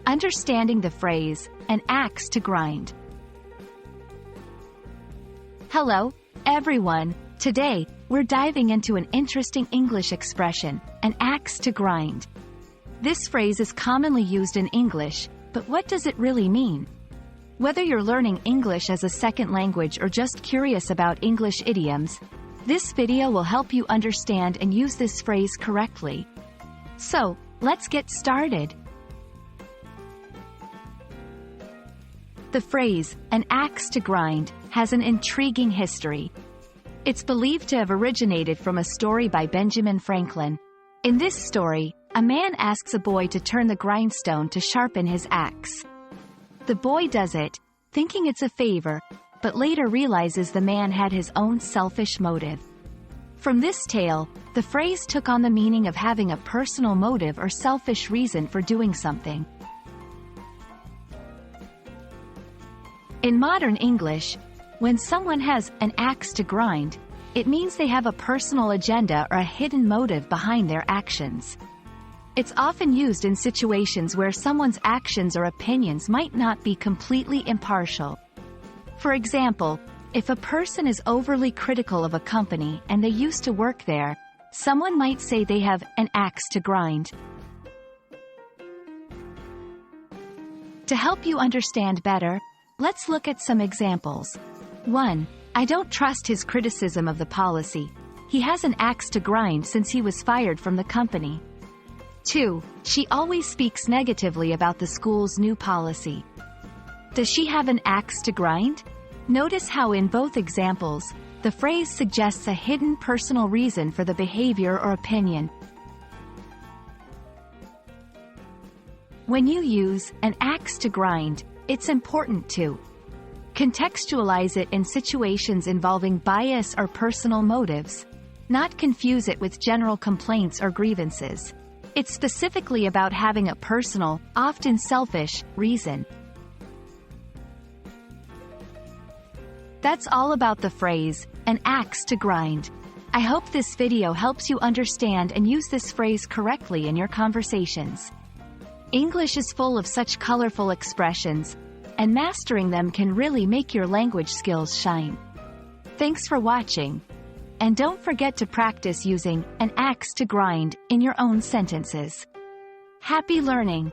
Understanding the phrase, an axe to grind. Hello, everyone. Today, we're diving into an interesting English expression, an axe to grind. This phrase is commonly used in English, but what does it really mean? Whether you're learning English as a second language or just curious about English idioms, this video will help you understand and use this phrase correctly. So, let's get started. The phrase, an axe to grind, has an intriguing history. It's believed to have originated from a story by Benjamin Franklin. In this story, a man asks a boy to turn the grindstone to sharpen his axe. The boy does it, thinking it's a favor, but later realizes the man had his own selfish motive. From this tale, the phrase took on the meaning of having a personal motive or selfish reason for doing something. In modern English, when someone has an axe to grind, it means they have a personal agenda or a hidden motive behind their actions. It's often used in situations where someone's actions or opinions might not be completely impartial. For example, if a person is overly critical of a company and they used to work there, someone might say they have an axe to grind. To help you understand better, let's look at some examples. 1. I don't trust his criticism of the policy. He has an axe to grind since he was fired from the company. 2. She always speaks negatively about the school's new policy. Does she have an axe to grind? Notice how in both examples, the phrase suggests a hidden personal reason for the behavior or opinion. When you use an axe to grind, it's important to contextualize it in situations involving bias or personal motives, not confuse it with general complaints or grievances. It's specifically about having a personal, often selfish, reason. That's all about the phrase, an axe to grind. I hope this video helps you understand and use this phrase correctly in your conversations. English is full of such colorful expressions, and mastering them can really make your language skills shine. Thanks for watching. And don't forget to practice using an axe to grind in your own sentences. Happy learning!